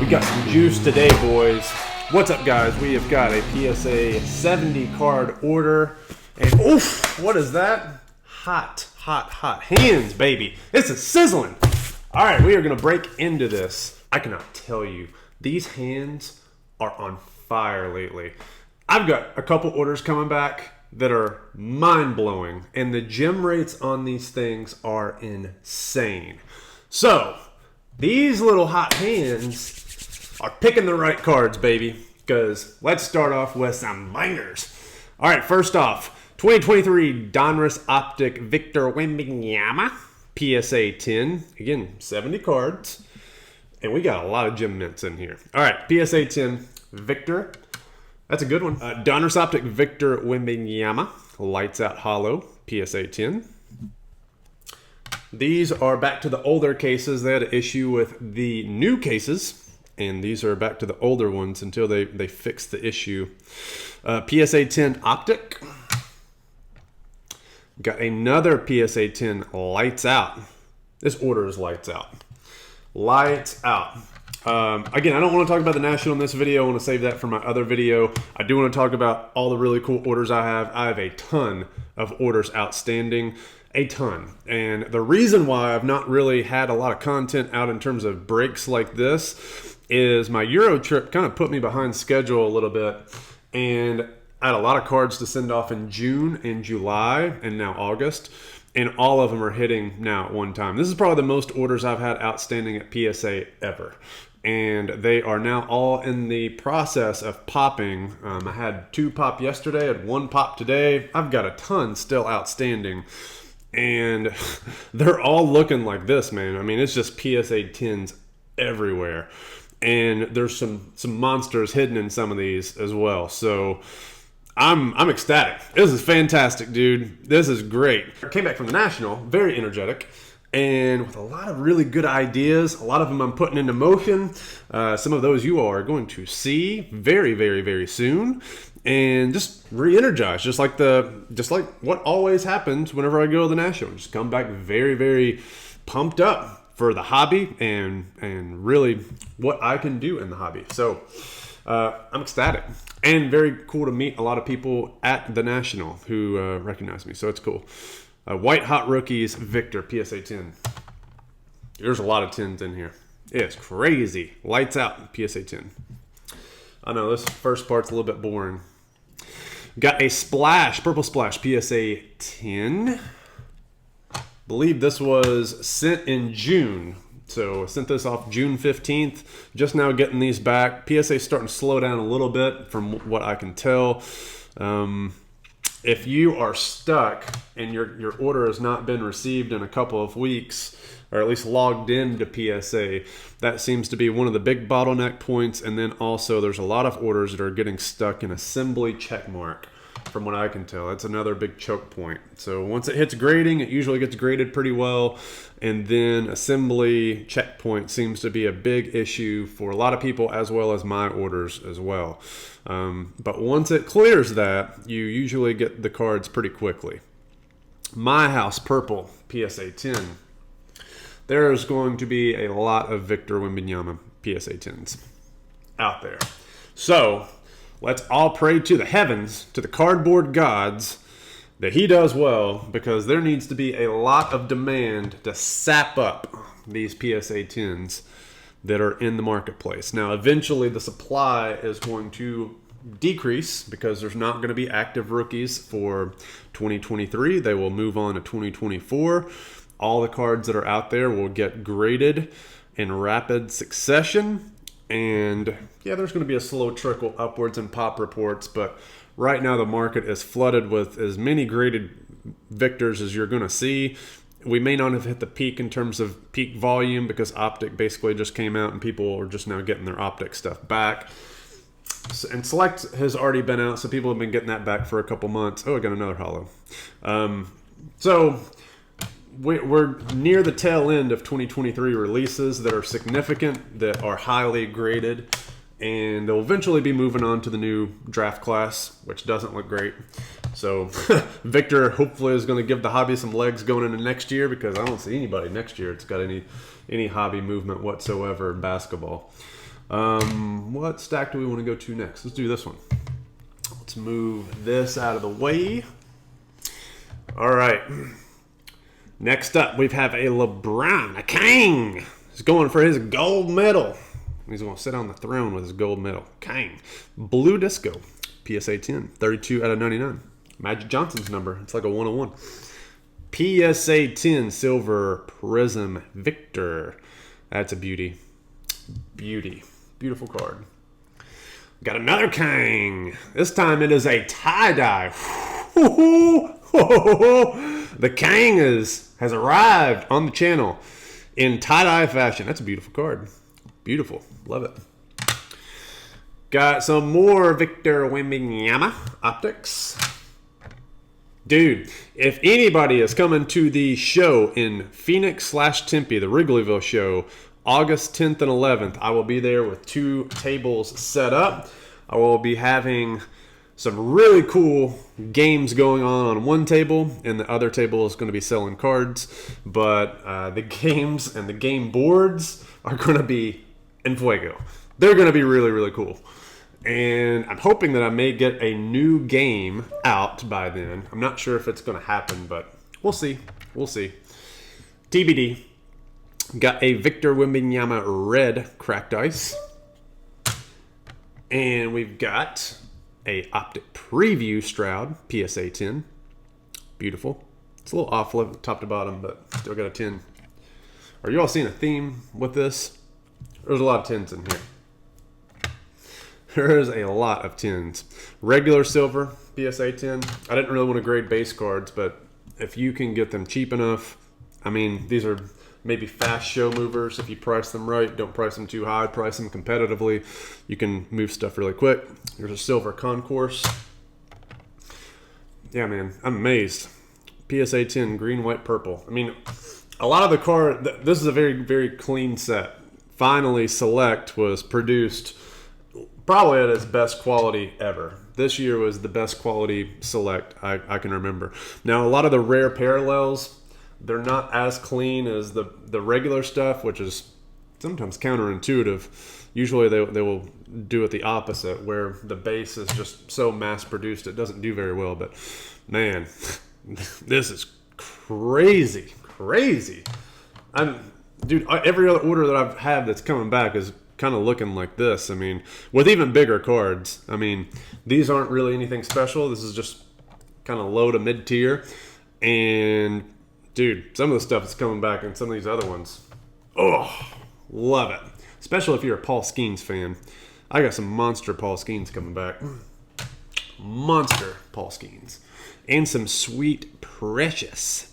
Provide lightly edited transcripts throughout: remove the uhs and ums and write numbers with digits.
got some juice today, boys. What's up, guys? We have got a PSA 70 card order. And oof, what is that? Hot, hot, hot hands, baby. This is sizzling. All right, we are going to break into this. I cannot tell you, these hands are on fire lately. I've got a couple orders coming back that are mind-blowing, and the gem rates on these things are insane. So, these little hot hands are picking the right cards, baby, because let's start off with some bangers. All right, first off, 2023 Donruss Optic Victor Wembanyama PSA 10. Again, 70 cards, and we got a lot of gem mints in here. All right, PSA 10 Victor. That's a good one. Donruss Optic Victor Wembanyama Lights Out Hollow PSA 10. These are back to the older cases. They had an issue with the new cases, and these are back to the older ones until they fixed the issue. PSA 10 Optic. Got another PSA 10 Lights Out. This order is lights out. Lights out. Again, I don't want to talk about the National in this video. I want to save that for my other video. I do want to talk about all the really cool orders I have. I have a ton of orders outstanding. A ton. And the reason why I've not really had a lot of content out in terms of breaks like this is my Euro trip kind of put me behind schedule a little bit. And I had a lot of cards to send off in June and July and now August. And all of them are hitting now at one time. This is probably the most orders I've had outstanding at PSA ever. And they are now all in the process of popping. I had 2 pop yesterday, I had 1 pop today. I've got a ton still outstanding. And they're all looking like this, man. I mean, it's just PSA 10s everywhere. And there's some monsters hidden in some of these as well. So I'm ecstatic. This is fantastic, dude. This is great. I came back from the National, very energetic, and with a lot of really good ideas. A lot of them I'm putting into motion. Some of those you all are going to see very, very, very soon. And just re-energized, just like what always happens whenever I go to the National. Just come back very, very pumped up for the hobby and really what I can do in the hobby. So I'm ecstatic and very cool to meet a lot of people at the National who recognize me. So it's cool. White Hot Rookies Victor PSA 10. There's a lot of 10s in here. It's crazy. Lights out PSA 10. I know this first part's a little bit boring. Got a Splash, Purple Splash PSA 10. Believe this was sent in June. So I sent this off June 15th. Just now getting these back. PSA starting to slow down a little bit from what I can tell. If you are stuck and your order has not been received in a couple of weeks, or at least logged into PSA, that seems to be one of the big bottleneck points. And then also there's a lot of orders that are getting stuck in assembly checkmark, from what I can tell. That's another big choke point. So once it hits grading, it usually gets graded pretty well. And then assembly checkpoint seems to be a big issue for a lot of people, as well as my orders as well. But once it clears that, you usually get the cards pretty quickly. My House Purple PSA 10. There's going to be a lot of Victor Wembanyama PSA 10s out there. So let's all pray to the heavens, to the cardboard gods, that he does well, because there needs to be a lot of demand to sap up these PSA 10s that are in the marketplace. Now, eventually the supply is going to decrease because there's not going to be active rookies for 2023. They will move on to 2024. All the cards that are out there will get graded in rapid succession. And yeah, there's going to be a slow trickle upwards in pop reports, but right now the market is flooded with as many graded Victors as you're going to see. We may not have hit the peak in terms of peak volume because Optic basically just came out and people are just now getting their Optic stuff back. And Select has already been out, so people have been getting that back for a couple months. Oh, I got another hollow. So we're near the tail end of 2023 releases that are significant, that are highly graded, and they'll eventually be moving on to the new draft class, which doesn't look great. So Victor hopefully is going to give the hobby some legs going into next year, because I don't see anybody next year that's got any hobby movement whatsoever in basketball. What stack do we want to go to next? Let's do this one. Let's move this out of the way. All right. Next up, we have a LeBron, a king. He's going for his gold medal. He's going to sit on the throne with his gold medal. King. Blue Disco, PSA 10, 32 out of 99. Magic Johnson's number. It's like a 101. PSA 10 Silver Prism Victor. That's a beauty. Beauty. Beautiful card. Got another King. This time it is a tie-dye. The King has arrived on the channel in tie-dye fashion. That's a beautiful card. Beautiful. Love it. Got some more Victor Wembanyama optics. Dude, if anybody is coming to the show in Phoenix/Tempe, the Wrigleyville show, August 10th and 11th, I will be there with 2 tables set up. I will be having some really cool games going on one table, and the other table is going to be selling cards. But the games and the game boards are going to be en fuego. They're going to be really, really cool. And I'm hoping that I may get a new game out by then. I'm not sure if it's going to happen, but we'll see. We'll see. TBD. Got a Victor Wembanyama red cracked ice. And we've got a Optic Preview Stroud PSA 10. Beautiful. It's a little off top to bottom, but still got a 10. Are you all seeing a theme with this? There's a lot of 10s in here. There is a lot of 10s. Regular silver, PSA 10. I didn't really want to grade base cards, but if you can get them cheap enough, I mean, these are maybe fast show movers. If you price them right, don't price them too high, price them competitively. You can move stuff really quick. Here's a silver concourse. Yeah, man, I'm amazed. PSA 10, green, white, purple. I mean, a lot of the card, this is a very, very clean set. Finally, Select was produced probably at its best quality ever. This year was the best quality Select I can remember. Now, a lot of the rare parallels, they're not as clean as the regular stuff, which is sometimes counterintuitive. Usually they will do it the opposite, where the base is just so mass-produced it doesn't do very well. But, man, this is crazy, crazy. Dude, every other order that I've had that's coming back is kind of looking like this. I mean, with even bigger cards. I mean, these aren't really anything special. This is just kind of low to mid tier. And dude, some of the stuff is coming back, and some of these other ones, oh, love it. Especially if you're a Paul Skeens fan. I got some monster Paul Skeens coming back. Monster Paul Skeens. And some sweet, precious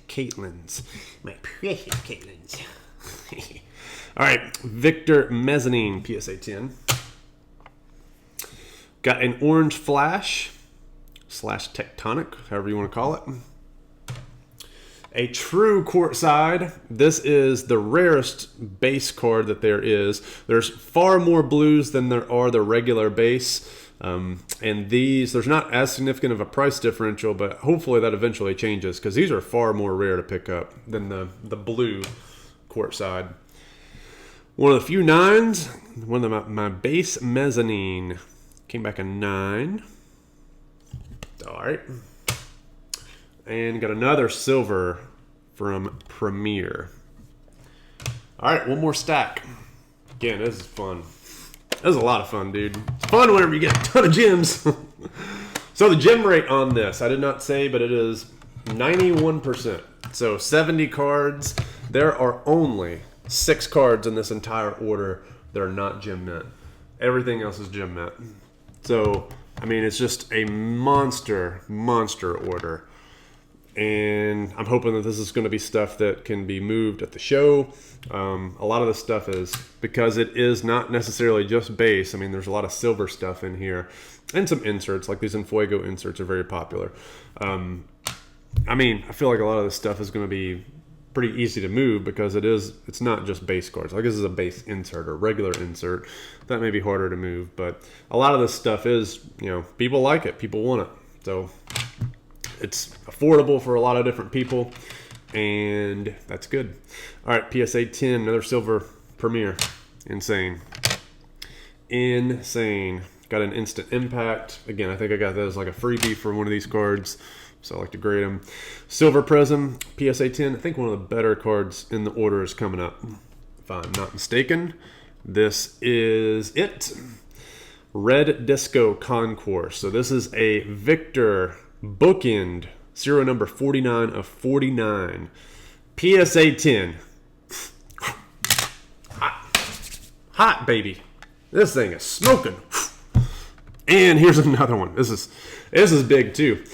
Caitlins. My precious Caitlins. All right, Victor Mezzanine, PSA 10. Got an Orange Flash / Tectonic, however you want to call it. A true courtside. This is the rarest base card that there is. There's far more blues than there are the regular base. And these, there's not as significant of a price differential, but hopefully that eventually changes, because these are far more rare to pick up than the blue courtside. One of the few 9s, one of my base mezzanine. Came back a 9. All right. And got another silver from Premier. All right, one more stack. Again, this is fun. This is a lot of fun, dude. It's fun whenever you get a ton of gems. So the gem rate on this, I did not say, but it is 91%. So 70 cards. There are only 6 cards in this entire order that are not gem mint. Everything else is gem mint. So, I mean, it's just a monster order. And I'm hoping that this is going to be stuff that can be moved at the show. A lot of the stuff is, because it is not necessarily just base. I mean, there's a lot of silver stuff in here. And some inserts, like these Enfuego inserts are very popular. I mean, I feel like a lot of this stuff is going to be pretty easy to move, because it's not just base cards. Like, this is a base insert or regular insert. That may be harder to move, but a lot of this stuff is, you know, people like it. People want it. So it's affordable for a lot of different people, and that's good. All right, PSA 10, another silver Premier. Insane. insane. Got an instant impact. Again, I think I got that as like a freebie for one of these cards, so I like to grade them. Silver Prism, PSA 10. I think one of the better cards in the order is coming up, if I'm not mistaken. This is it. Red Disco Concourse. So this is a Victor bookend, serial number 49 of 49. PSA 10. Hot, baby. This thing is smoking. And here's another one. This is big too.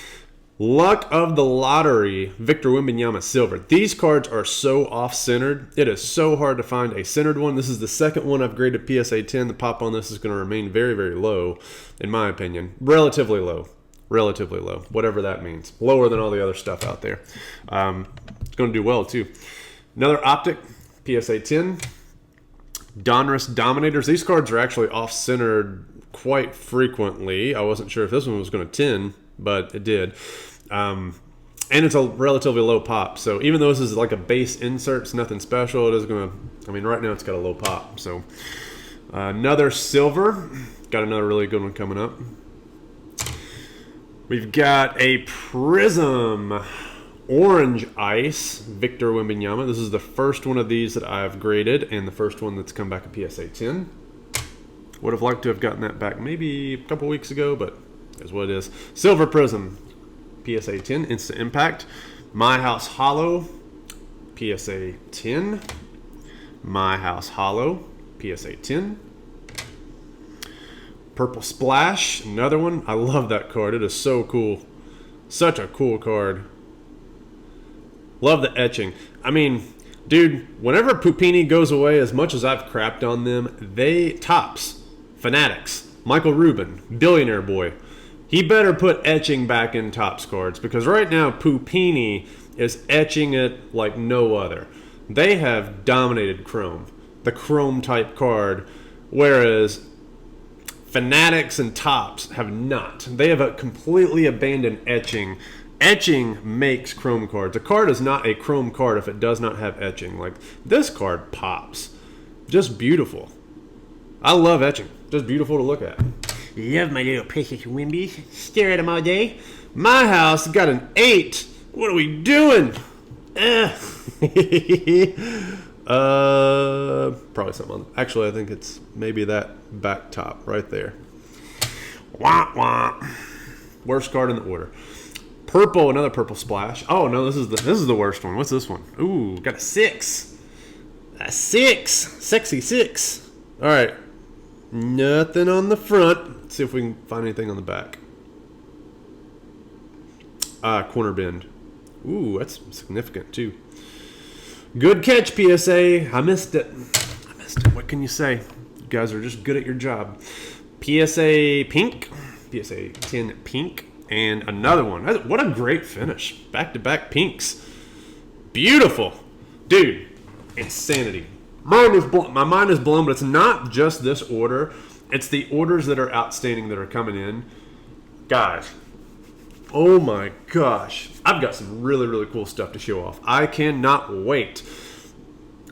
Luck of the Lottery, Victor Wembanyama Silver. These cards are so off-centered. It is so hard to find a centered one. This is the second one I've graded PSA 10. The pop on this is going to remain very, very low, in my opinion. Relatively low. Relatively low. Whatever that means. Lower than all the other stuff out there. It's going to do well, too. Another Optic, PSA 10. Donruss Dominators. These cards are actually off-centered quite frequently. I wasn't sure if this one was going to 10, but it did. And it's a relatively low pop. So even though this is like a base insert, it's nothing special. It is going to, I mean, right now it's got a low pop. So another silver. Got another really good one coming up. We've got a Prism Orange Ice, Victor Wembanyama. This is the first one of these that I've graded and the first one that's come back at PSA 10. Would have liked to have gotten that back maybe a couple weeks ago, but is what it is. Silver Prism, PSA 10, Instant Impact. My House Hollow, PSA 10. My House Hollow, PSA 10. Purple Splash, another one. I love that card. It is so cool. Such a cool card. Love the etching. I mean, dude, whenever Pupini goes away, as much as I've crapped on them, they tops. Fanatics. Michael Rubin, Billionaire Boy. He better put etching back in Topps cards because right now Pupini is etching it like no other. They have dominated Chrome, the Chrome type card, whereas Fanatics and Topps have not. They have completely abandoned etching. Etching makes Chrome cards. A card is not a Chrome card if it does not have etching. Like this card pops. Just beautiful. I love etching. Just beautiful to look at. Love my little precious Wimbies. Stare at them all day. My house got an 8. What are we doing? Probably something on. Actually, I think it's maybe that back top right there. Wah wah. Worst card in the order. Purple, another Purple Splash. Oh no, this is the worst one. What's this one? Ooh, got a 6. A 6. Sexy 6. All right. Nothing on the front. Let's see if we can find anything on the back. Corner bend. Ooh, that's significant too. Good catch, PSA. I missed it. What can you say? You guys are just good at your job. PSA Pink. PSA 10 Pink. And another one. What a great finish. Back-to-back pinks. Beautiful. Dude, insanity. My mind is blown, but it's not just this order. It's the orders that are outstanding that are coming in. Guys, oh my gosh. I've got some really, really cool stuff to show off. I cannot wait.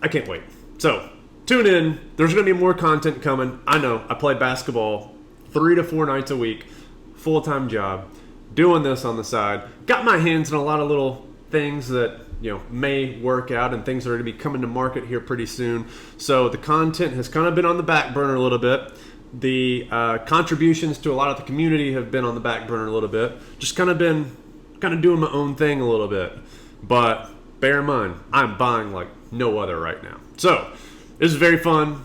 I can't wait. So, tune in. There's going to be more content coming. I know. I play basketball 3 to 4 nights a week. Full-time job. Doing this on the side. Got my hands in a lot of little things that may work out and things that are going to be coming to market here pretty soon. So the content has kind of been on the back burner a little bit. The contributions to a lot of the community have been on the back burner a little bit. Just kind of doing my own thing a little bit. But bear in mind, I'm buying like no other right now. So this is very fun.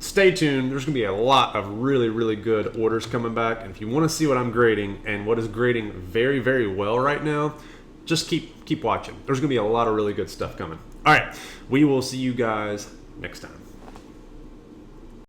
Stay tuned. There's going to be a lot of really, really good orders coming back. And if you want to see what I'm grading and what is grading very, very well right now, just keep watching. There's going to be a lot of really good stuff coming. All right. We will see you guys next time.